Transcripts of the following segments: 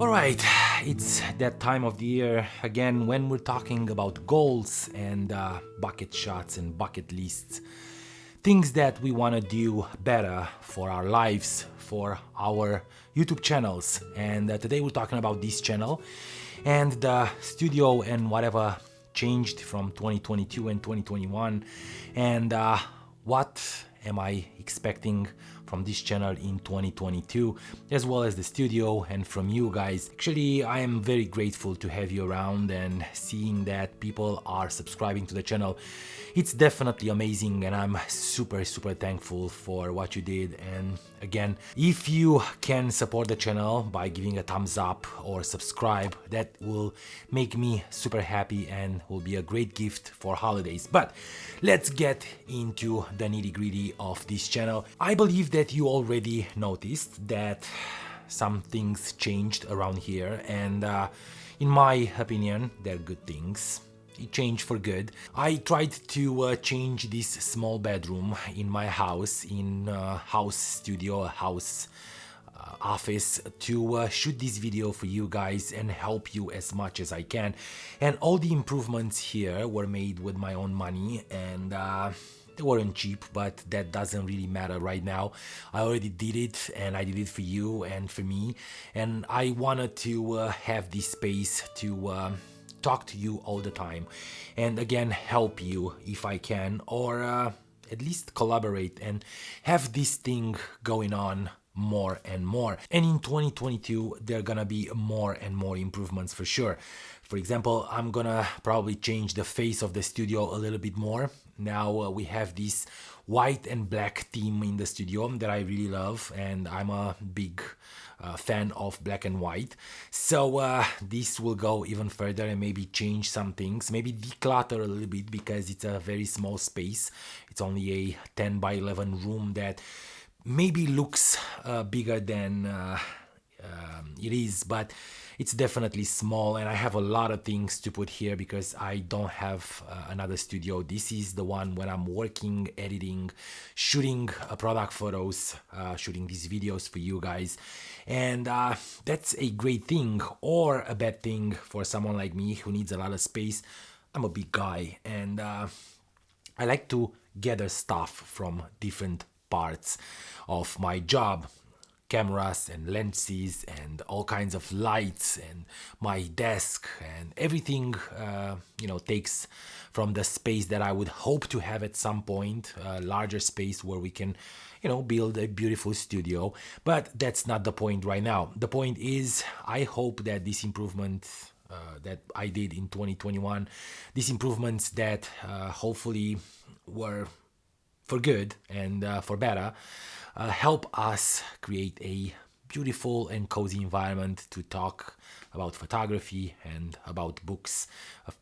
Alright, it's that time of the year again when we're talking about goals and bucket shots and bucket lists. Things that we want to do better for our lives, for our YouTube channels. And today we're talking about this channel and the studio and whatever changed from 2022 and 2021, and what am I expecting from this channel in 2022, as well as the studio and from you guys. Actually, I am very grateful to have you around and seeing that people are subscribing to the channel. It's definitely amazing and I'm super thankful for what you did. And again, if you can support the channel by giving a thumbs up or subscribe, that will make me super happy and will be a great gift for holidays. But let's get into the nitty-gritty of this channel. I believe that you already noticed that some things changed around here, and in my opinion, they're good things. It changed for good. I tried to change this small bedroom in my house, in a house studio, a house office, to shoot this video for you guys and help you as much as I can. And all the improvements here were made with my own money, and they weren't cheap, but that doesn't really matter right now. I already did it, and I did it for you and for me, and I wanted to have this space to talk to you all the time, and again help you if I can, or at least collaborate and have this thing going on more and more. And in 2022 there are gonna be more and more improvements for sure. For example, I'm gonna probably change the face of the studio a little bit more. Now we have this white and black theme in the studio that I really love, and I'm a big fan of black and white. So this will go even further and maybe change some things, maybe declutter a little bit, because it's a very small space. It's only a 10 by 11 room that maybe looks bigger than it is, but it's definitely small, and I have a lot of things to put here because I don't have another studio. This is the one when I'm working, editing, shooting product photos, shooting these videos for you guys. And that's a great thing or a bad thing for someone like me who needs a lot of space. I'm a big guy, and I like to gather stuff from different parts of my job. Cameras and lenses and all kinds of lights and my desk and everything, takes from the space that I would hope to have at some point, a larger space where we can, build a beautiful studio. But that's not the point right now. The point is, I hope that this improvement that I did in 2021, these improvements that hopefully were for good and for better, help us create a beautiful and cozy environment to talk about photography and about books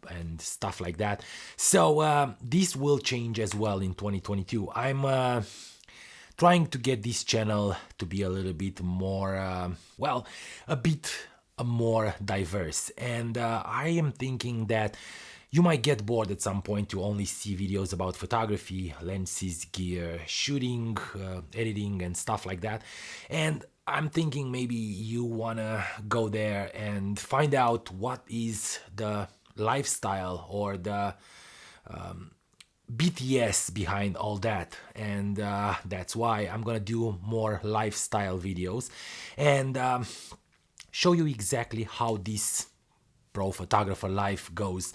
and stuff like that. So this will change as well in 2022. I'm trying to get this channel to be a little bit more, a bit more diverse. And I am thinking that you might get bored at some point to only see videos about photography, lenses, gear, shooting, editing, and stuff like that. And I'm thinking maybe you wanna go there and find out what is the lifestyle or the BTS behind all that. And that's why I'm gonna do more lifestyle videos and show you exactly how this pro photographer life goes.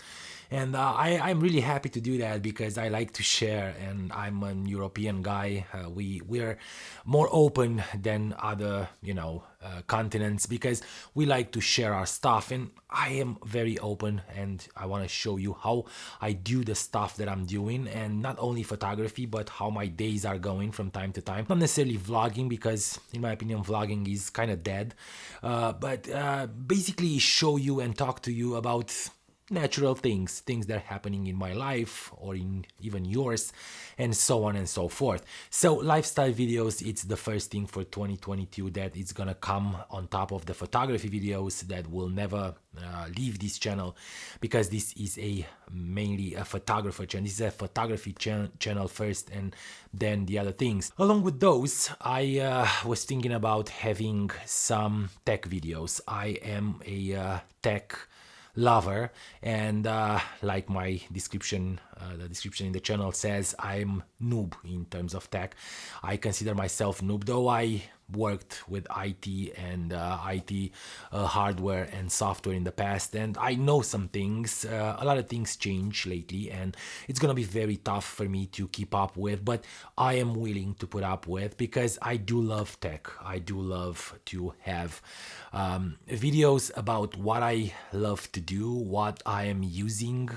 And I'm really happy to do that because I like to share, and I'm an European guy. We're more open than other, continents, because we like to share our stuff, and I am very open, and I want to show you how I do the stuff that I'm doing, and not only photography, but how my days are going from time to time. Not necessarily vlogging, because in my opinion vlogging is kind of dead, but basically show you and talk to you about natural things that are happening in my life or in even yours, and so on and so forth. So lifestyle videos, it's the first thing for 2022 that is gonna come on top of the photography videos that will never leave this channel, because this is mainly a photographer channel. This is a photography channel first, and then the other things. Along with those, I was thinking about having some tech videos. I am a tech lover, and like my description, the description in the channel says, I'm noob in terms of tech. I consider myself noob, though I worked with IT and IT hardware and software in the past, and I know some things. A lot of things change lately, and it's gonna be very tough for me to keep up with, but I am willing to put up with, because I do love tech. I do love to have videos about what I love to do, what I am using,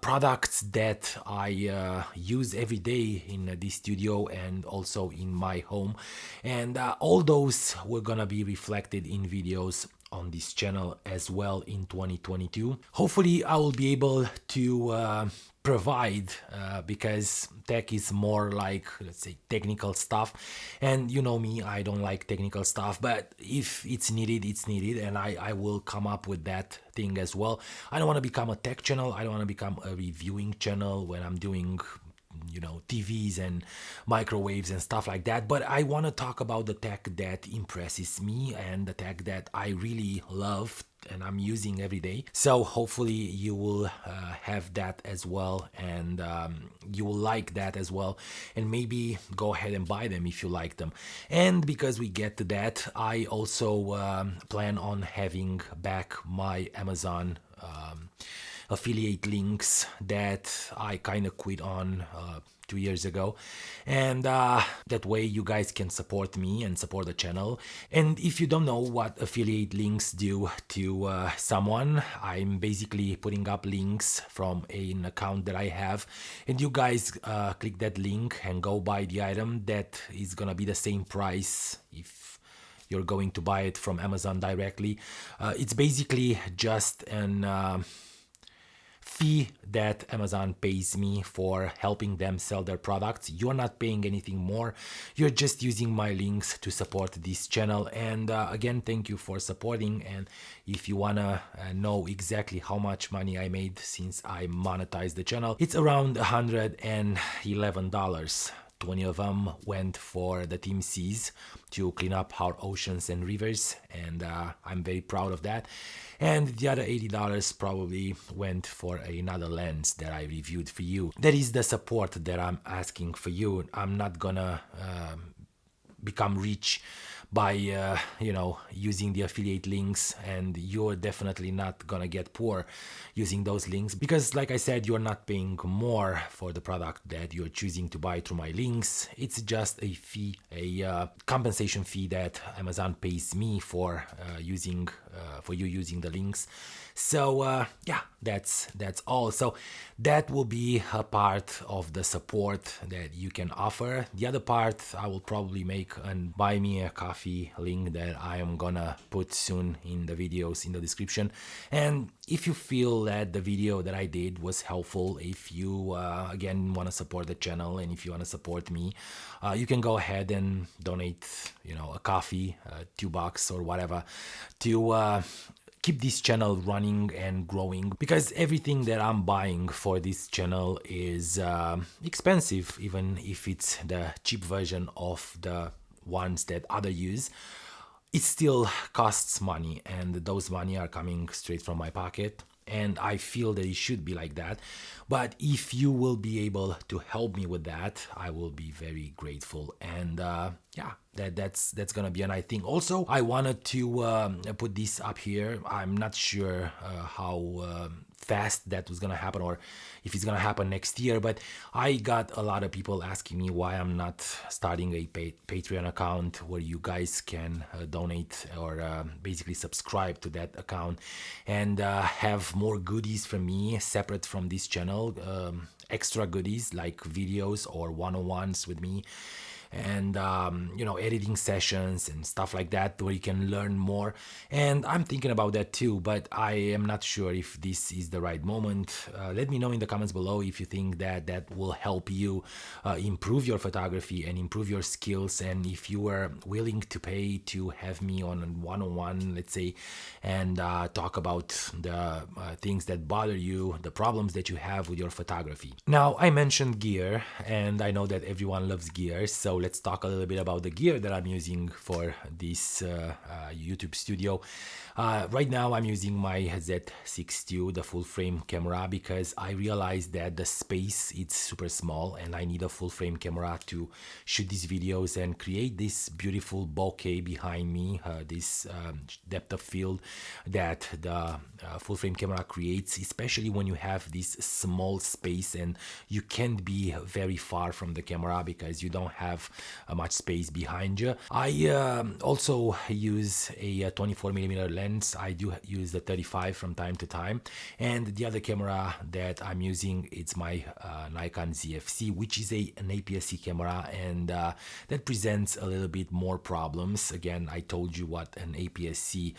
products that I use every day in this studio and also in my home, and all those were gonna be reflected in videos on this channel as well in 2022. Hopefully I will be able to provide, because tech is more like, let's say, technical stuff, and you know me, I don't like technical stuff, but if it's needed, it's needed, and I will come up with that thing as well. I don't want to become a tech channel. I don't want to become a reviewing channel when I'm doing, you know, TVs and microwaves and stuff like that, but I want to talk about the tech that impresses me and the tech that I really love and I'm using every day. So hopefully you will have that as well, and you will like that as well, and maybe go ahead and buy them if you like them. And because we get to that, I also plan on having back my Amazon affiliate links that I kind of quit on 2 years ago, and that way you guys can support me and support the channel. And if you don't know what affiliate links do to someone, I'm basically putting up links from an account that I have, and you guys click that link and go buy the item. That is gonna be the same price if you're going to buy it from Amazon directly. It's basically just an fee that Amazon pays me for helping them sell their products. You're not paying anything more. You're just using my links to support this channel. And again, thank you for supporting. And if you wanna know exactly how much money I made since I monetized the channel, it's around $111. 20 of them went for the Team Seas to clean up our oceans and rivers, and I'm very proud of that. And the other $80 probably went for another lens that I reviewed for you. That is the support that I'm asking for you. I'm not gonna become rich by you know, using the affiliate links, and you're definitely not gonna get poor using those links, because like I said, you're not paying more for the product that you're choosing to buy through my links. It's just a fee, a compensation fee that Amazon pays me for using for you using the links. So yeah, that's all. So that will be a part of the support that you can offer. The other part I will probably make an buy me a coffee link that I am gonna put soon in the videos in the description. And if you feel that the video that I did was helpful, if you again want to support the channel and if you want to support me, you can go ahead and donate, you know, a coffee, $2 or whatever, to keep this channel running and growing, because everything that I'm buying for this channel is expensive, even if it's the cheap version of the ones that others use. It still costs money, and those money are coming straight from my pocket, and I feel that it should be like that. But if you will be able to help me with that, I will be very grateful. And yeah, that's gonna be a nice thing. Also, I wanted to put this up here. I'm not sure how fast that was gonna happen, or if it's gonna happen next year, but I got a lot of people asking me why I'm not starting a Patreon account where you guys can donate or basically subscribe to that account and have more goodies from me separate from this channel, extra goodies like videos or one-on-ones with me. and editing sessions and stuff like that where you can learn more. And I'm thinking about that too, but I am not sure if this is the right moment. Let me know in the comments below if you think that that will help you improve your photography and improve your skills, and if you are willing to pay to have me on a one-on-one, let's say, and talk about the things that bother you, the problems that you have with your photography. Now, I mentioned gear, and I know that everyone loves gear, so let's talk a little bit about the gear that I'm using for this YouTube studio. Right now I'm using my Z6 II, the full frame camera, because I realized that the space is super small and I need a full frame camera to shoot these videos and create this beautiful bokeh behind me, this depth of field that the full frame camera creates, especially when you have this small space and you can't be very far from the camera because you don't have much space behind you. I also use a 24mm lens. I do use the 35 from time to time, and the other camera that I'm using, it's my Nikon ZFC, which is an APS-C camera, and that presents a little bit more problems. Again, I told you what an APS-C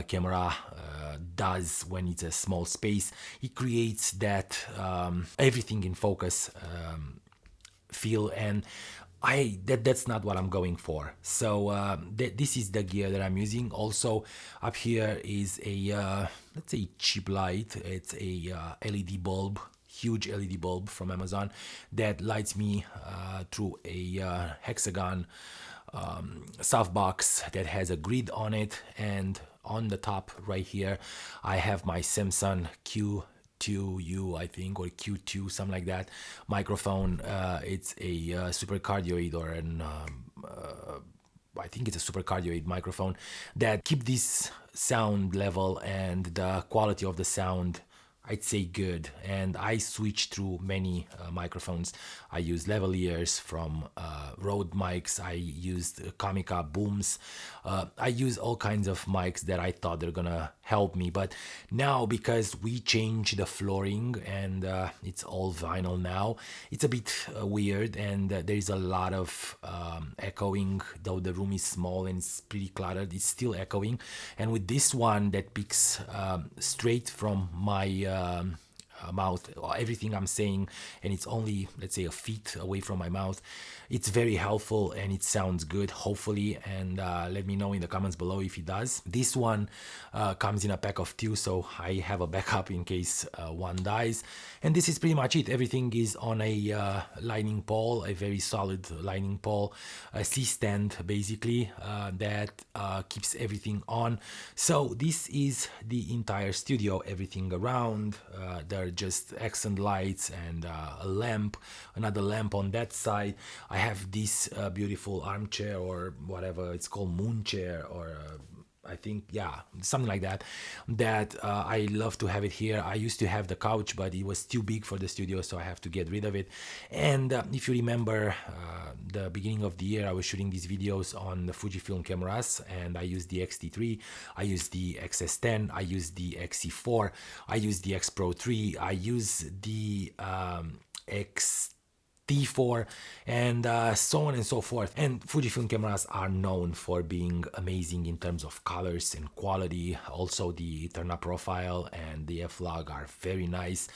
camera does when it's a small space. It creates that everything in focus feel, and that's not what I'm going for. So this is the gear that I'm using. Also up here is a let's say cheap light. It's a LED bulb, huge LED bulb from Amazon that lights me through a hexagon softbox that has a grid on it, and on the top right here I have my Samsung Q2U, I think, or Q2, something like that, microphone. It's a super cardioid, or an I think it's a super cardioid microphone that keep this sound level and the quality of the sound, I'd say, good. And I switched through many microphones. I used Lavaliers from Rode mics. I used Comica booms. I use all kinds of mics that I thought they're gonna help me. But now, because we changed the flooring and it's all vinyl now, it's a bit weird, and there is a lot of echoing. Though the room is small and it's pretty cluttered, it's still echoing. And with this one that picks straight from my mouth, everything I'm saying, and it's only, let's say, a feet away from my mouth, it's very helpful and it sounds good, hopefully. And let me know in the comments below if it does. This one comes in a pack of 2, so I have a backup in case one dies. And this is pretty much it. Everything is on a lining pole, a very solid lining pole, a C-stand basically, that keeps everything on. So this is the entire studio, everything around. There are just accent lights and a lamp, another lamp on that side. I have this beautiful armchair, or whatever it's called, moon chair, or I think, yeah, something like that, that I love to have it here. I used to have the couch, but it was too big for the studio, so I have to get rid of it. And if you remember, the beginning of the year, I was shooting these videos on the Fujifilm cameras, and I used the X-T3, I used the XS10, I used the XC4, I used the X Pro 3, I used the T4, and so on and so forth. And Fujifilm cameras are known for being amazing in terms of colors and quality. Also, the turn-up profile and the f-log are very nice.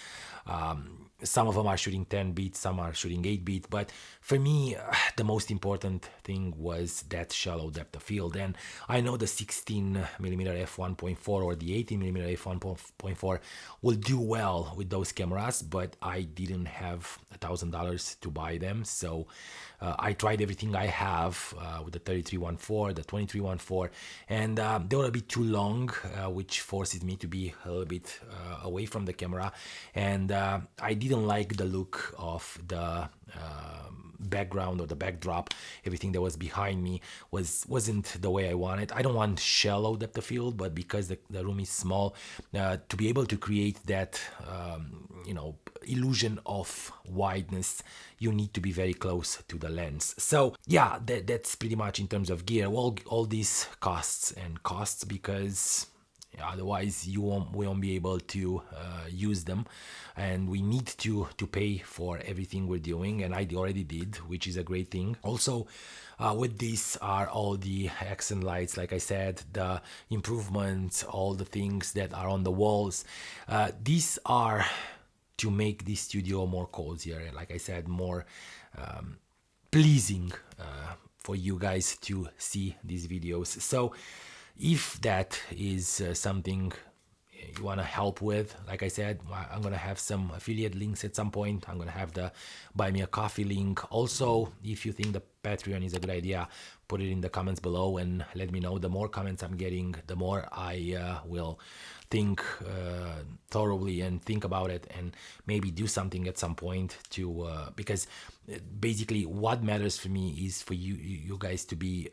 Some of them are shooting 10-bit, some are shooting 8-bit, but for me, the most important thing was that shallow depth of field. And I know the 16mm f1.4 or the 18mm f1.4 will do well with those cameras, but I didn't have $1,000 to buy them, so I tried everything I have with the 3314, the 2314, and they were a bit too long, which forces me to be a little bit away from the camera, and I didn't like the look of the background or the backdrop. Everything that was behind me wasn't the way I wanted. I don't want shallow depth of field, but because the room is small, to be able to create that illusion of wideness, you need to be very close to the lens. So yeah, that's pretty much in terms of gear. Well, all these costs because otherwise we won't be able to use them, and we need to pay for everything we're doing, and I already did, which is a great thing. Also, with this are all the accent lights, like I said, the improvements, all the things that are on the walls. These are to make this studio more cozier, and like I said, more pleasing for you guys to see these videos. So if that is something you want to help with, like I said, I'm gonna have some affiliate links at some point. I'm gonna have the buy me a coffee link. Also, if you think the Patreon is a good idea, put it in the comments below and let me know. The more comments I'm getting, the more I will think thoroughly and think about it, and maybe do something at some point to because basically what matters for me is for you guys to be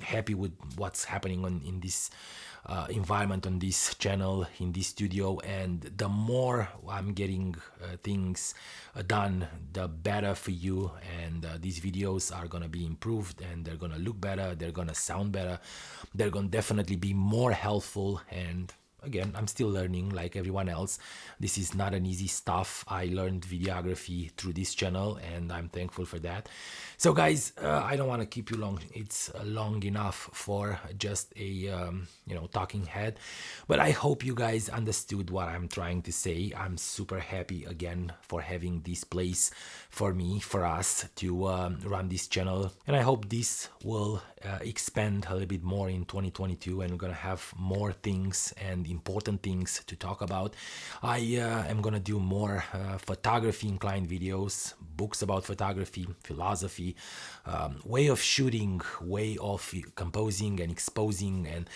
happy with what's happening in this environment, on this channel, in this studio. And the more I'm getting things done, the better for you, and these videos are gonna be improved, and they're gonna look better, they're gonna sound better, they're gonna definitely be more helpful. And again, I'm still learning like everyone else. This is not an easy stuff. I learned videography through this channel, and I'm thankful for that. So guys, I don't want to keep you long. It's long enough for just a talking head, but I hope you guys understood what I'm trying to say. I'm super happy again for having this place for me, for us to run this channel, and I hope this will expand a little bit more in 2022, and we're gonna have more things and important things to talk about. I am gonna do more photography inclined videos, books about photography, philosophy, way of shooting, way of composing and exposing, and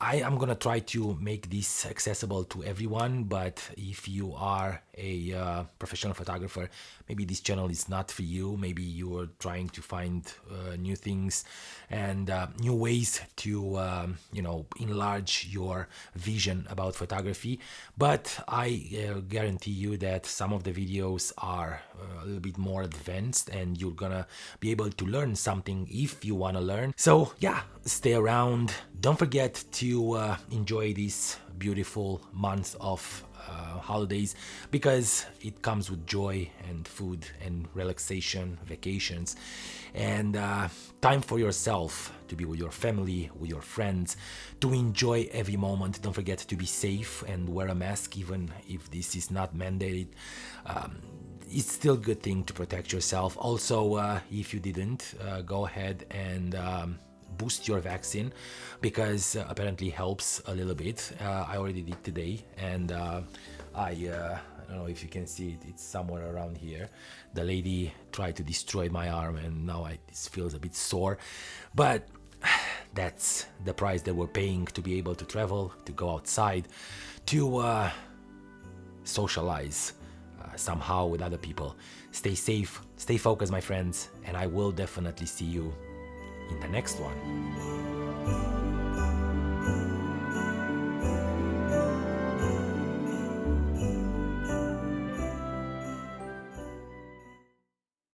I am gonna try to make this accessible to everyone. But if you are a professional photographer, maybe this channel is not for you. Maybe you are trying to find new things and new ways to enlarge your vision about photography. But I guarantee you that some of the videos are a little bit more advanced, and you're gonna be able to learn something if you want to learn. So yeah, stay around. Don't forget to enjoy this beautiful month of holidays, because it comes with joy and food and relaxation, vacations, and time for yourself, to be with your family, with your friends, to enjoy every moment. Don't forget to be safe and wear a mask, even if this is not mandated. It's still a good thing to protect yourself. Also, if you didn't, go ahead and boost your vaccine, because apparently helps a little bit. I already did today, and I don't know if you can see it, it's somewhere around here. The lady tried to destroy my arm, and now it feels a bit sore, but that's the price that we're paying to be able to travel, to go outside, to socialize somehow with other people. Stay safe, stay focused, my friends, and I will definitely see you in the next one.